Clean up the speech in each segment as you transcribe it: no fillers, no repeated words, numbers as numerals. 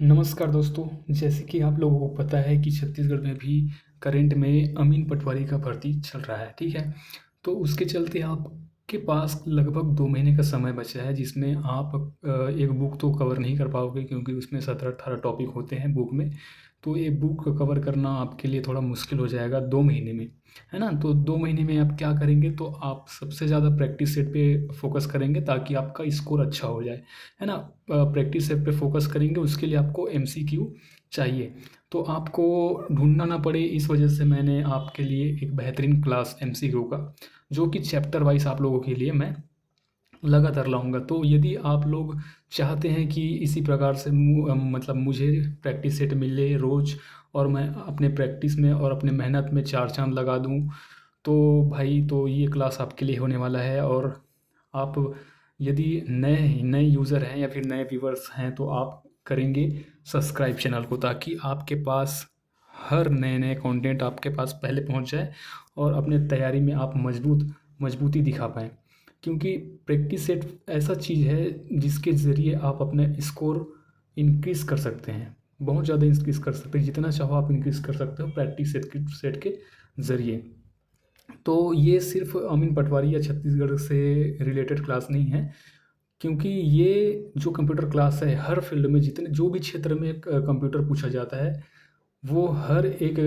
नमस्कार दोस्तों। जैसे कि आप लोगों को पता है कि छत्तीसगढ़ में भी करंट में अमीन पटवारी का भर्ती चल रहा है, ठीक है? तो उसके चलते आपके पास लगभग 2 महीने का समय बचा है, जिसमें आप एक बुक तो कवर नहीं कर पाओगे क्योंकि उसमें 17-18 टॉपिक होते हैं बुक में। तो ये बुक कवर करना आपके लिए थोड़ा मुश्किल हो जाएगा 2 महीने में, है ना? तो 2 महीने में आप क्या करेंगे, तो आप सबसे ज़्यादा प्रैक्टिस सेट पे फ़ोकस करेंगे ताकि आपका स्कोर अच्छा हो जाए, है ना? प्रैक्टिस सेट पे फ़ोकस करेंगे, उसके लिए आपको एमसीक्यू चाहिए। तो आपको ढूँढना ना पड़े, इस वजह से मैंने आपके लिए एक बेहतरीन क्लास एमसीक्यू का, जो कि चैप्टर वाइज़ आप लोगों के लिए मैं लगातार लाऊँगा। तो यदि आप लोग चाहते हैं कि इसी प्रकार से मतलब मुझे प्रैक्टिस सेट मिले रोज़ और मैं अपने प्रैक्टिस में और अपने मेहनत में 4 चाँद लगा दूँ, तो भाई तो ये क्लास आपके लिए होने वाला है। और आप यदि नए नए यूज़र हैं या फिर नए व्यूअर्स हैं, तो आप करेंगे सब्सक्राइब चैनल को, ताकि आपके पास हर नए-नए कंटेंट आपके पास पहले पहुंच जाए और अपने तैयारी में आप मजबूती दिखा पाएँ। क्योंकि प्रैक्टिस सेट ऐसा चीज़ है जिसके ज़रिए आप अपने स्कोर इंक्रीज़ कर सकते हैं। बहुत ज़्यादा इंक्रीज़ कर सकते हैं, जितना चाहो आप इंक्रीज़ कर सकते हो प्रैक्टिस सेट के ज़रिए। तो ये सिर्फ़ अमीन पटवारी या छत्तीसगढ़ से रिलेटेड क्लास नहीं है, क्योंकि ये जो कंप्यूटर क्लास है, हर फ़ील्ड में जितने जो भी क्षेत्र में कंप्यूटर पूछा जाता है, वो हर एक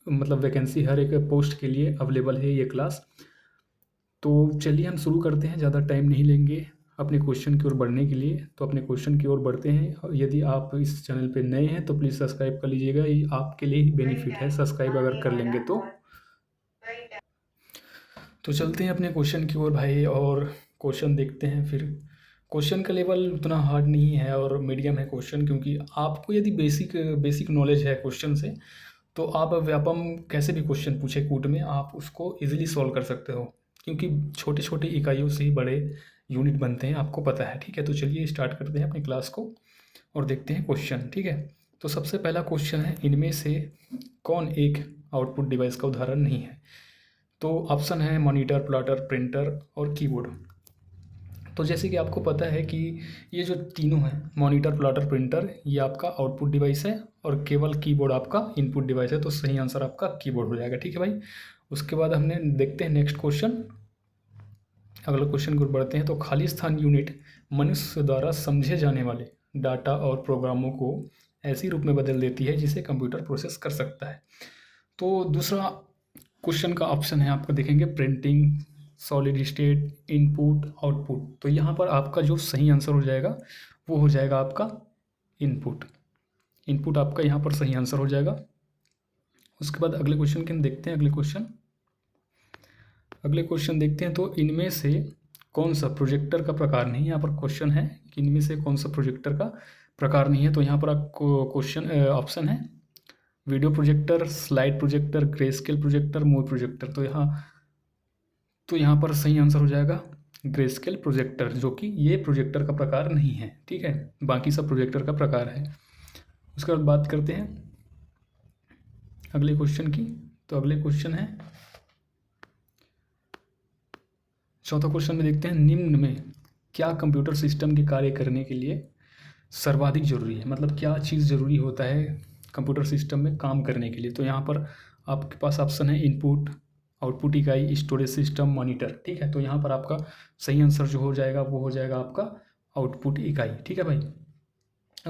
मतलब वैकेंसी हर एक पोस्ट के लिए अवेलेबल है ये क्लास। तो चलिए हम शुरू करते हैं, ज़्यादा टाइम नहीं लेंगे अपने क्वेश्चन की ओर बढ़ने के लिए। तो अपने क्वेश्चन की ओर बढ़ते हैं। यदि आप इस चैनल पे नए हैं तो प्लीज़ सब्सक्राइब कर लीजिएगा, ये आपके लिए ही बेनिफिट है सब्सक्राइब अगर कर लेंगे तो। तो चलते हैं अपने क्वेश्चन की ओर भाई, और क्वेश्चन देखते हैं फिर। क्वेश्चन का लेवल उतना हार्ड नहीं है और मीडियम है क्वेश्चन, क्योंकि आपको यदि बेसिक बेसिक नॉलेज है क्वेश्चन से, तो आप व्यापम कैसे भी क्वेश्चन पूछे कूट में आप उसको इजीली सॉल्व कर सकते हो, क्योंकि छोटे छोटे इकाइयों से ही बड़े यूनिट बनते हैं, आपको पता है। ठीक है, तो चलिए स्टार्ट करते हैं अपनी क्लास को और देखते हैं क्वेश्चन। ठीक है, तो सबसे पहला क्वेश्चन है, इनमें से कौन एक आउटपुट डिवाइस का उदाहरण नहीं है? तो ऑप्शन है मॉनिटर, प्लॉटर, प्रिंटर और कीबोर्ड। तो जैसे कि आपको पता है कि ये जो तीनों हैं, मॉनिटर, प्लॉटर, प्रिंटर, ये आपका आउटपुट डिवाइस है और केवल कीबोर्ड आपका इनपुट डिवाइस है। तो सही आंसर आपका कीबोर्ड हो जाएगा। ठीक है भाई। उसके बाद हमने देखते हैं नेक्स्ट क्वेश्चन। अगला क्वेश्चन की ओर बढ़ते हैं। तो खाली स्थान यूनिट मनुष्य द्वारा समझे जाने वाले डाटा और प्रोग्रामों को ऐसी रूप में बदल देती है जिसे कंप्यूटर प्रोसेस कर सकता है। तो दूसरा क्वेश्चन का ऑप्शन है, आपका देखेंगे printing, solid state, input, output. तो यहाँ पर आपका जो सही आंसर हो जाएगा वो हो जाएगा आपका इनपुट। इनपुट आपका यहाँ पर सही आंसर हो जाएगा। उसके बाद अगले क्वेश्चन के हम देखते हैं। अगले क्वेश्चन देखते हैं। तो इनमें से कौन सा प्रोजेक्टर का प्रकार नहीं, यहाँ पर क्वेश्चन है कि इनमें से कौन सा प्रोजेक्टर का प्रकार नहीं है। तो यहाँ पर आपको क्वेश्चन ऑप्शन है video projector, slide projector, grey scale projector, move projector. तो यहाँ पर सही आंसर हो जाएगा ग्रे स्केल प्रोजेक्टर, जो कि ये प्रोजेक्टर का प्रकार नहीं है। ठीक है, बाकी सब प्रोजेक्टर का प्रकार है। उसके बाद बात करते हैं अगले क्वेश्चन की। तो अगले क्वेश्चन है, चौथा क्वेश्चन में देखते हैं, निम्न में क्या कंप्यूटर सिस्टम के कार्य करने के लिए सर्वाधिक जरूरी है? मतलब क्या चीज़ ज़रूरी होता है कंप्यूटर सिस्टम में काम करने के लिए? तो यहाँ पर आपके पास ऑप्शन है इनपुट, आउटपुट इकाई, स्टोरेज सिस्टम, मॉनिटर। ठीक है, तो यहाँ पर आपका सही आंसर जो हो जाएगा वो हो जाएगा आपका आउटपुट इकाई। ठीक है भाई,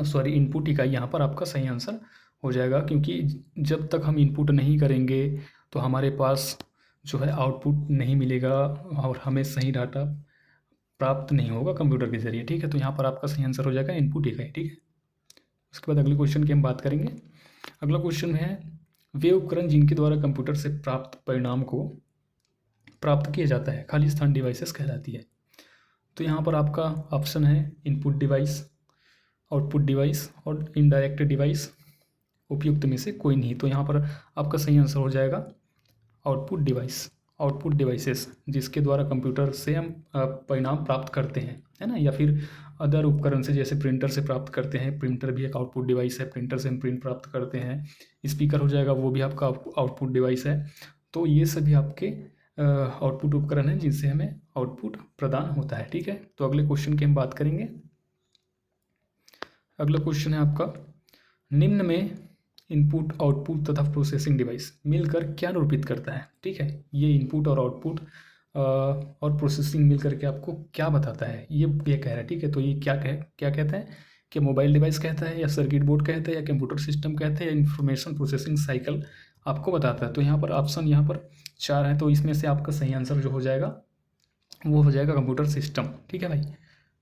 सॉरी इनपुट इकाई यहाँ पर आपका सही आंसर हो जाएगा, क्योंकि जब तक हम इनपुट नहीं करेंगे तो हमारे पास जो है आउटपुट नहीं मिलेगा और हमें सही डाटा प्राप्त नहीं होगा कंप्यूटर के ज़रिए। ठीक है, तो यहाँ पर आपका सही आंसर हो जाएगा इनपुट इकाई। ठीक है, उसके बाद अगले क्वेश्चन की हम बात करेंगे। अगला क्वेश्चन है, वे उपकरण जिनके द्वारा कंप्यूटर से प्राप्त परिणाम को प्राप्त किया जाता है खाली स्थान डिवाइसेस कहलाती है। तो यहाँ पर आपका ऑप्शन है इनपुट डिवाइस, आउटपुट डिवाइस और इनडायरेक्ट डिवाइस। उपयुक्त में से कोई नहीं। तो यहाँ पर आपका सही आंसर हो जाएगा आउटपुट डिवाइस, आउटपुट डिवाइसेस, जिसके द्वारा कंप्यूटर से हम परिणाम प्राप्त करते हैं, है ना? या फिर अदर उपकरण से, जैसे प्रिंटर से प्राप्त करते हैं। प्रिंटर भी एक आउटपुट डिवाइस है, प्रिंटर से हम प्रिंट प्राप्त करते हैं। स्पीकर हो जाएगा, वो भी आपका आउटपुट डिवाइस है। तो ये सभी आपके आउटपुट उपकरण हैं जिनसे हमें आउटपुट प्रदान होता है। ठीक है, तो अगले क्वेश्चन की हम बात करेंगे। अगला क्वेश्चन है आपका, निम्न में इनपुट आउटपुट तथा प्रोसेसिंग डिवाइस मिलकर क्या निरूपित करता है। ठीक है, ये इनपुट और आउटपुट और प्रोसेसिंग मिलकर के आपको क्या बताता है, ये कह रहा है। ठीक है, तो ये क्या कहता है कि मोबाइल डिवाइस कहता है, या सर्किट बोर्ड कहता है, या कंप्यूटर सिस्टम कहता है, या इंफॉर्मेशन प्रोसेसिंग साइकिल आपको बताता है। तो यहाँ पर ऑप्शन यहाँ पर 4 है, तो इसमें से आपका सही आंसर जो हो जाएगा वो हो जाएगा कंप्यूटर सिस्टम। ठीक है भाई,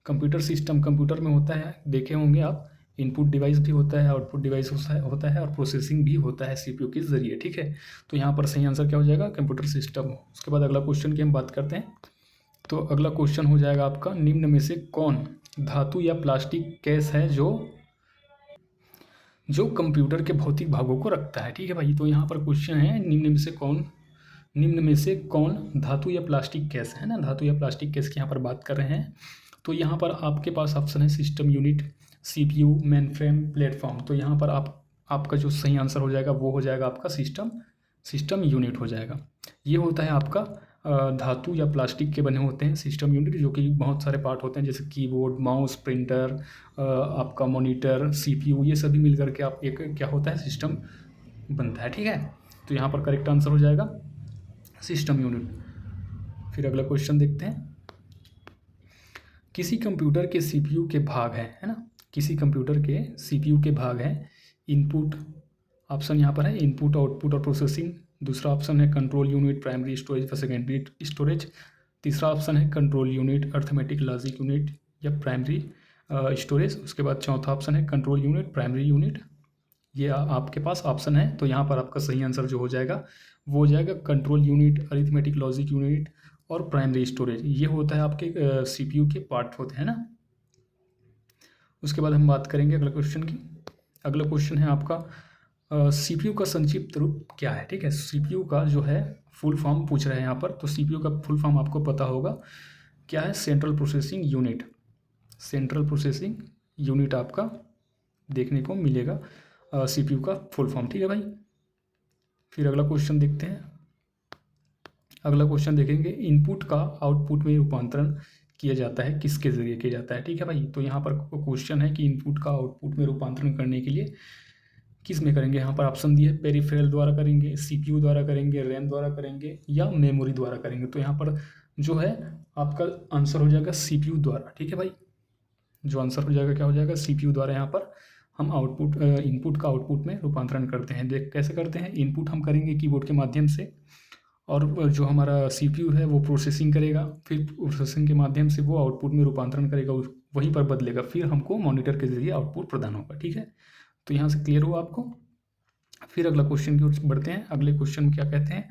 कंप्यूटर सिस्टम, कंप्यूटर में होता है, देखे होंगे आप, इनपुट डिवाइस भी होता है, आउटपुट डिवाइस होता है और प्रोसेसिंग भी होता है सीपीयू के ज़रिए। ठीक है, तो यहाँ पर सही आंसर क्या हो जाएगा, कंप्यूटर सिस्टम। उसके बाद अगला क्वेश्चन की हम बात करते हैं। तो अगला क्वेश्चन हो जाएगा आपका, निम्न में से कौन धातु या प्लास्टिक केस है जो कंप्यूटर के भौतिक भागों को रखता है। ठीक है भाई, तो यहाँ पर क्वेश्चन है, निम्न में से कौन धातु या प्लास्टिक केस है ना, धातु या प्लास्टिक केस की यहाँ पर बात कर रहे हैं। तो यहाँ पर आपके पास ऑप्शन है system unit, CPU, main frame, platform. तो यहाँ पर आपका जो सही आंसर हो जाएगा वो हो जाएगा आपका सिस्टम यूनिट हो जाएगा। ये होता है आपका धातु या प्लास्टिक के बने होते हैं सिस्टम यूनिट, जो कि बहुत सारे पार्ट होते हैं, जैसे कीबोर्ड, माउस, प्रिंटर, आपका मॉनिटर, सीपीयू, ये सभी मिलकर के आप एक क्या होता है, सिस्टम बनता है। ठीक है, तो यहाँ पर करेक्ट आंसर हो जाएगा सिस्टम यूनिट। फिर अगला क्वेश्चन देखते हैं, किसी कंप्यूटर के सीपीयू के भाग हैं, है ना, किसी कंप्यूटर के सीपीयू के भाग हैं इनपुट, ऑप्शन यहाँ पर है इनपुट, आउटपुट और प्रोसेसिंग। दूसरा ऑप्शन है कंट्रोल यूनिट, प्राइमरी स्टोरेज व सेकेंडरी स्टोरेज। तीसरा ऑप्शन है control unit, arithmetic logic unit या प्राइमरी स्टोरेज। उसके बाद चौथा ऑप्शन है कंट्रोल यूनिट, प्राइमरी यूनिट। ये आपके पास ऑप्शन है, तो यहाँ पर आपका सही आंसर जो हो जाएगा वो हो जाएगा control unit, arithmetic logic unit और प्राइमरी स्टोरेज। ये होता है आपके सीपीयू के पार्ट होते हैं ना। उसके बाद हम बात करेंगे अगला क्वेश्चन की। अगला क्वेश्चन है आपका, सीपीयू का संक्षिप्त रूप क्या है। ठीक है, सीपीयू का जो है फुल फॉर्म पूछ रहे हैं यहाँ पर, तो सीपीयू का फुल फॉर्म आपको पता होगा क्या है, central processing unit. Central processing unit आपका देखने को मिलेगा सीपीयू का फुल फॉर्म। ठीक है भाई, फिर अगला क्वेश्चन देखते हैं। अगला क्वेश्चन देखेंगे, इनपुट का आउटपुट में रूपांतरण किया जाता है, किसके ज़रिए किया जाता है। ठीक है भाई, तो यहाँ पर क्वेश्चन है कि इनपुट का आउटपुट में रूपांतरण करने के लिए किस में करेंगे। यहाँ पर ऑप्शन दिए, पेरिफेरल द्वारा करेंगे, सीपीयू द्वारा करेंगे, रैम द्वारा करेंगे या मेमोरी द्वारा करेंगे। तो यहाँ पर जो है आपका आंसर हो जाएगा सीपीयू द्वारा। ठीक है भाई, जो आंसर हो जाएगा क्या हो जाएगा, सीपीयू द्वारा। यहाँ पर हम इनपुट का आउटपुट में रूपांतरण करते हैं। देख कैसे करते हैं, इनपुट हम करेंगे कीबोर्ड के माध्यम से, और जो हमारा सीपीयू है वो प्रोसेसिंग करेगा, फिर प्रोसेसिंग के माध्यम से वो आउटपुट में रूपांतरण करेगा, वहीं पर बदलेगा, फिर हमको मॉनिटर के जरिए आउटपुट प्रदान होगा। ठीक है, तो यहाँ से क्लियर हुआ आपको। फिर अगला क्वेश्चन की ओर बढ़ते हैं। अगले क्वेश्चन क्या कहते हैं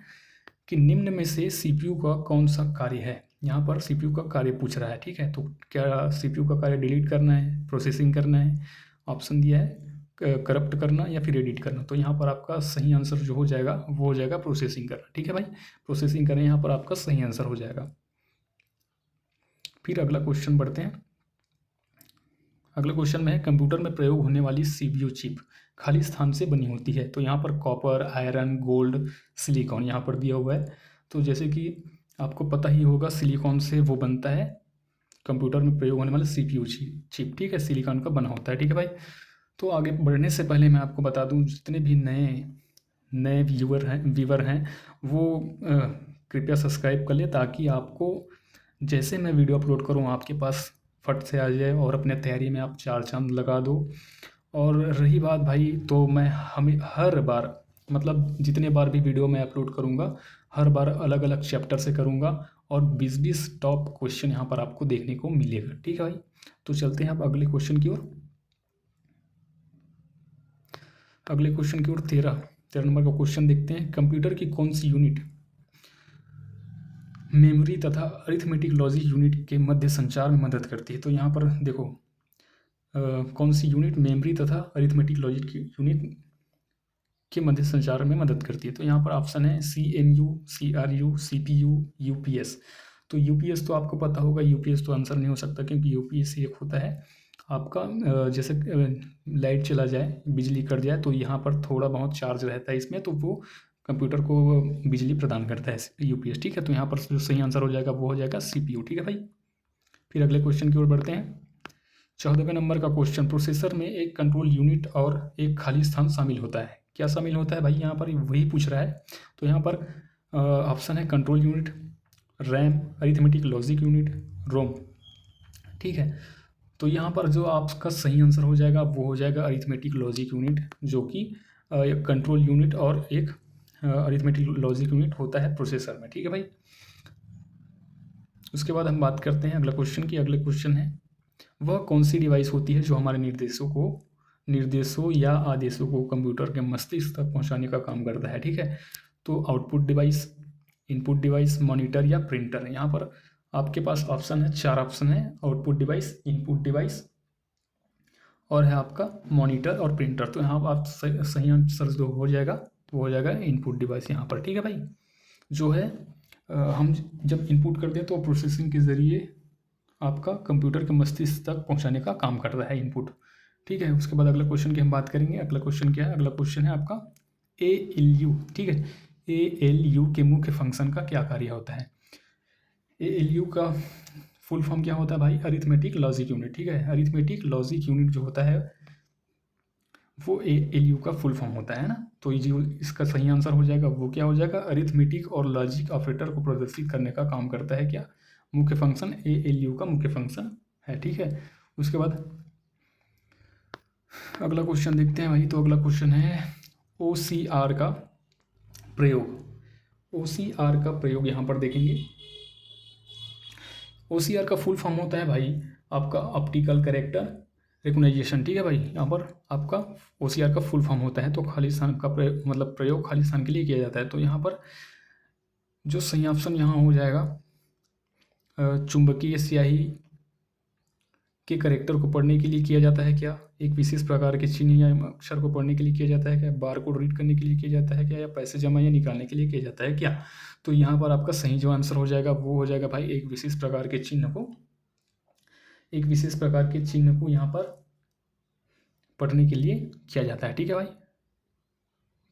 कि निम्न में से सीपीयू का कौन सा कार्य है। यहाँ पर सीपीयू का कार्य पूछ रहा है। ठीक है, तो क्या सीपीयू का कार्य डिलीट करना है, प्रोसेसिंग करना है, ऑप्शन दिया है करप्ट करना या फिर एडिट करना। तो यहाँ पर आपका सही आंसर जो हो जाएगा वो हो जाएगा प्रोसेसिंग करना। ठीक है भाई, प्रोसेसिंग करना यहाँ पर आपका सही आंसर हो जाएगा। फिर अगला क्वेश्चन बढ़ते हैं। अगले क्वेश्चन में है, कंप्यूटर में प्रयोग होने वाली सीपीयू चिप खाली स्थान से बनी होती है। तो यहाँ पर कॉपर, आयरन, गोल्ड, सिलिकॉन यहाँ पर दिया हुआ है। तो जैसे कि आपको पता ही होगा, सिलिकॉन से वो बनता है कंप्यूटर में प्रयोग होने वाला सीपीयू चिप। ठीक है, सिलिकॉन का बना होता है। ठीक है भाई, तो आगे बढ़ने से पहले मैं आपको बता दूं, जितने भी नए व्यूवर हैं वो कृपया सब्सक्राइब कर ले, ताकि आपको जैसे मैं वीडियो अपलोड करूं आपके पास फट से आ जाए और अपने तैयारी में आप 4 चांद लगा दो। और रही बात भाई, तो मैं हर बार, मतलब जितने बार भी वीडियो मैं अपलोड करूँगा, हर बार अलग अलग चैप्टर से करूँगा और 20-20 टॉप क्वेश्चन यहाँ पर आपको देखने को मिलेगा। ठीक है भाई, तो चलते हैं अब अगले क्वेश्चन की ओर। अगले क्वेश्चन की ओर 13 नंबर का क्वेश्चन देखते हैं। कंप्यूटर की कौन सी यूनिट मेमोरी तथा अरिथमेटिक लॉजिक यूनिट के मध्य संचार में मदद करती है। तो यहाँ पर देखो कौन सी यूनिट मेमोरी तथा अरिथमेटिक लॉजिक यूनिट के मध्य संचार में मदद करती है। तो यहाँ पर ऑप्शन है CMU, CRU, CPU, UPS। तो UPS तो आपको पता होगा, UPS तो आंसर नहीं हो सकता, क्योंकि UPS एक होता है आपका जैसे लाइट चला जाए, बिजली कट जाए, तो यहाँ पर थोड़ा बहुत चार्ज रहता है इसमें, तो वो कंप्यूटर को बिजली प्रदान करता है UPS। ठीक है, तो यहाँ पर जो सही आंसर हो जाएगा वो हो जाएगा CPU। ठीक है भाई, फिर अगले क्वेश्चन की ओर बढ़ते हैं। 14वें नंबर का क्वेश्चन, प्रोसेसर में एक कंट्रोल यूनिट और एक खाली स्थान शामिल होता है। क्या शामिल होता है भाई, यहाँ पर वही पूछ रहा है। तो यहाँ पर ऑप्शन है control unit, RAM, arithmetic logic unit, ROM. ठीक है, तो यहाँ पर जो आपका सही आंसर हो जाएगा वो हो जाएगा अरिथमेटिक लॉजिक यूनिट, जो कि कंट्रोल यूनिट और एक अरिथमेटिक लॉजिक यूनिट होता है प्रोसेसर में। ठीक है भाई। उसके बाद हम बात करते हैं अगला क्वेश्चन की। अगले क्वेश्चन है, वह कौन सी डिवाइस होती है जो हमारे निर्देशों या आदेशों को कंप्यूटर के मस्तिष्क तक पहुंचाने का काम करता है। ठीक है, तो output device, input device, monitor या प्रिंटर। यहाँ पर आपके पास ऑप्शन है, 4 ऑप्शन है, आउटपुट डिवाइस, इनपुट डिवाइस और है आपका मॉनिटर और प्रिंटर। तो यहाँ आप सही आंसर जो हो जाएगा वो हो जाएगा इनपुट डिवाइस यहाँ पर। ठीक है भाई, जो है हम जब इनपुट करते हैं तो प्रोसेसिंग के ज़रिए आपका कंप्यूटर के मस्तिष्क तक पहुंचाने का काम करता है इनपुट। ठीक है, उसके बाद अगला क्वेश्चन की हम बात करेंगे। अगला क्वेश्चन क्या है, अगला क्वेश्चन है आपका ALU। ठीक है, ALU के मुख्य फंक्शन का क्या कार्य होता है। ALU का फुल फॉर्म क्या होता है भाई, अरिथमेटिक लॉजिक यूनिट। ठीक है, अरिथमेटिक लॉजिक यूनिट जो होता है वो ALU का फुल फॉर्म होता है ना। तो ये जो इसका सही आंसर हो जाएगा वो क्या हो जाएगा, अरिथमेटिक और लॉजिक ऑपरेटर को प्रदर्शित करने का काम करता है क्या, मुख्य फंक्शन। ALU का मुख्य फंक्शन है। ठीक है, उसके बाद अगला क्वेश्चन देखते हैं भाई। तो अगला क्वेश्चन है OCR का प्रयोग। OCR का प्रयोग यहाँ पर देखेंगे। OCR का फुल फॉर्म होता है भाई आपका ऑप्टिकल कैरेक्टर रिकॉग्निशन। ठीक है भाई, यहाँ पर आपका OCR का फुल फॉर्म होता है। तो खाली स्थान का प्रयोग खाली स्थान के लिए किया जाता है। तो यहाँ पर जो सही ऑप्शन यहाँ हो जाएगा, चुंबकीय स्याही के कैरेक्टर को पढ़ने के लिए किया जाता है क्या, एक विशेष प्रकार के चिन्ह या अक्षर को पढ़ने के लिए किया जाता है क्या, बार कोड रीड करने के लिए किया जाता है क्या, या पैसे जमा या निकालने के लिए किया जाता है क्या। तो यहाँ पर आपका सही जो आंसर हो जाएगा वो हो जाएगा भाई एक विशेष प्रकार के चिन्ह को यहाँ पर पढ़ने के लिए किया जाता है। ठीक है भाई,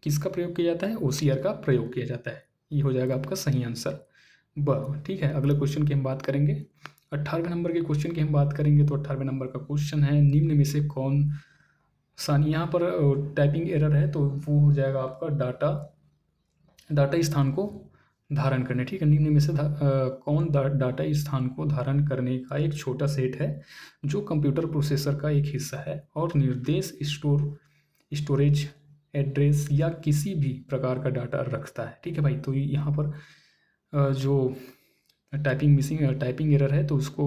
किसका प्रयोग किया जाता है, OCR का प्रयोग किया जाता है। ये हो जाएगा आपका सही आंसर ब। ठीक है, अगले क्वेश्चन की हम बात करेंगे। 18वें नंबर के क्वेश्चन की हम बात करेंगे। तो 18वें नंबर का क्वेश्चन है, निम्न में से कौन सा, यहाँ पर टाइपिंग एरर है तो वो हो जाएगा आपका डाटा स्थान को धारण करने। ठीक है, निम्न में से कौन डाटा स्थान को धारण करने का एक छोटा सेट है जो कंप्यूटर प्रोसेसर का एक हिस्सा है और निर्देश, स्टोरेज, एड्रेस या किसी भी प्रकार का डाटा रखता है। ठीक है भाई, तो यहाँ पर जो टाइपिंग एरर है तो उसको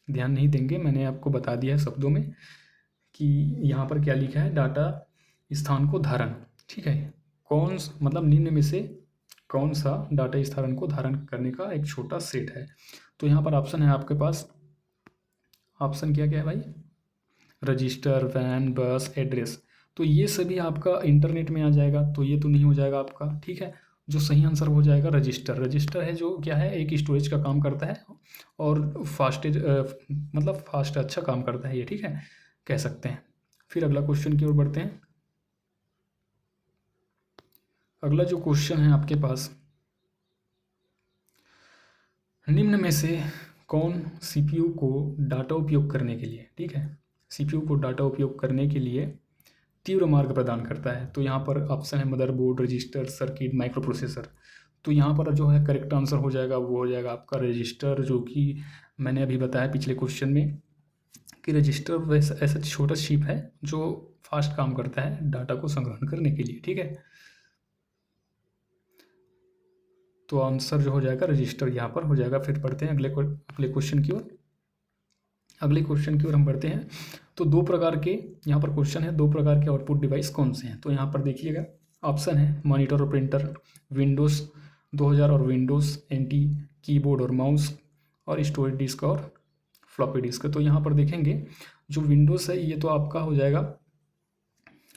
ध्यान नहीं देंगे। मैंने आपको बता दिया है शब्दों में कि यहाँ पर क्या लिखा है, डाटा स्थान को धारण। ठीक है, निम्न में से कौन सा डाटा स्थान को धारण करने का एक छोटा सेट है। तो यहाँ पर ऑप्शन है आपके पास, ऑप्शन क्या क्या है भाई, रजिस्टर, वैन, बस, एड्रेस। तो ये सभी आपका इंटरनेट में आ जाएगा, तो ये तो नहीं हो जाएगा आपका। ठीक है, जो सही आंसर हो जाएगा रजिस्टर है, जो क्या है एक स्टोरेज का काम करता है और फास्ट अच्छा काम करता है ये। ठीक है, कह सकते हैं। फिर अगला क्वेश्चन की ओर बढ़ते हैं। अगला जो क्वेश्चन है आपके पास, निम्न में से कौन CPU को डाटा उपयोग करने के लिए, ठीक है, CPU को डाटा उपयोग करने के लिए तीव्र मार्ग प्रदान करता है। तो यहाँ पर ऑप्शन है motherboard, register, circuit, micro processor. तो यहाँ पर जो है करेक्ट आंसर हो जाएगा वो हो जाएगा आपका रजिस्टर, जो कि मैंने अभी बताया पिछले क्वेश्चन में कि रजिस्टर वैसा ऐसा छोटा चिप है जो फास्ट काम करता है डाटा को संग्रहण करने के लिए। ठीक है, तो आंसर जो हो जाएगा रजिस्टर यहाँ पर हो जाएगा। फिर पढ़ते हैं अगले क्वेश्चन की ओर। अगले क्वेश्चन की ओर हम बढ़ते हैं। तो दो प्रकार के यहाँ पर क्वेश्चन है, दो प्रकार के आउटपुट डिवाइस कौन से हैं। तो यहाँ पर देखिएगा ऑप्शन है मॉनिटर और प्रिंटर, विंडोज़ 2000 और विंडोज़ NT, कीबोर्ड और माउस, और स्टोरेज डिस्क और फ्लॉपी डिस्क। तो यहाँ पर देखेंगे जो विंडोज़ है ये तो आपका हो जाएगा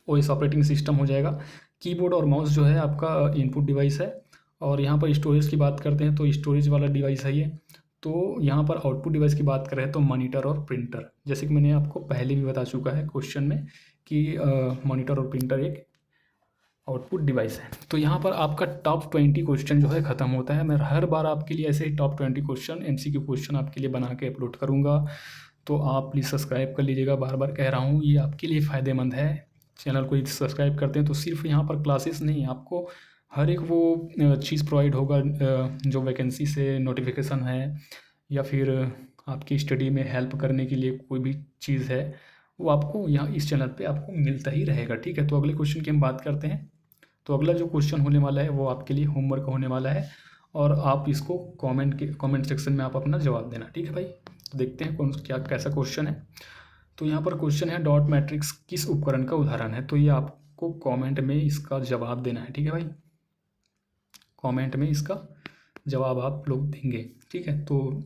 OS ऑपरेटिंग सिस्टम हो जाएगा। कीबोर्ड और माउस जो है आपका इनपुट डिवाइस है। और यहाँ पर स्टोरेज की बात करते हैं तो स्टोरेज वाला डिवाइस है ये। तो यहाँ पर आउटपुट डिवाइस की बात करें तो मॉनिटर और प्रिंटर, जैसे कि मैंने आपको पहले भी बता चुका है क्वेश्चन में कि मॉनिटर और प्रिंटर एक आउटपुट डिवाइस है। तो यहाँ पर आपका टॉप 20 क्वेश्चन जो है ख़त्म होता है। मैं हर बार आपके लिए ऐसे ही टॉप 20 क्वेश्चन MCQ क्वेश्चन आपके लिए बना के अपलोड करूँगा। तो आप प्लीज़ सब्सक्राइब कर लीजिएगा। बार बार कह रहा हूँ, ये आपके लिए फ़ायदेमंद है। चैनल को यदि सब्सक्राइब करते हैं तो सिर्फ यहाँ पर क्लासेस नहीं, आपको हर एक वो चीज़ प्रोवाइड होगा जो वैकेंसी से नोटिफिकेशन है या फिर आपकी स्टडी में हेल्प करने के लिए कोई भी चीज़ है, वो आपको यहाँ इस चैनल पे आपको मिलता ही रहेगा। ठीक है, तो अगले क्वेश्चन की हम बात करते हैं। तो अगला जो क्वेश्चन होने वाला है वो आपके लिए होमवर्क होने वाला है, और आप इसको कमेंट सेक्शन में आप अपना जवाब देना। ठीक है भाई, तो देखते हैं कौन क्या कैसा क्वेश्चन है। तो यहाँ पर क्वेश्चन है, डॉट मैट्रिक्स किस उपकरण का उदाहरण है। तो ये आपको कमेंट में इसका जवाब देना है। ठीक है भाई, कमेंट में इसका जवाब आप लोग देंगे। ठीक है, तो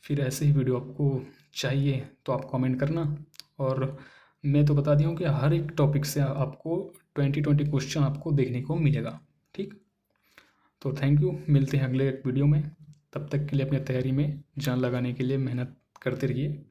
फिर ऐसे ही वीडियो आपको चाहिए तो आप कमेंट करना। और मैं तो बता दिया हूँ कि हर एक टॉपिक से आपको 20 क्वेश्चन आपको देखने को मिलेगा। ठीक, तो थैंक यू, मिलते हैं अगले एक वीडियो में। तब तक के लिए अपनी तैयारी में जान लगाने के लिए मेहनत करते रहिए।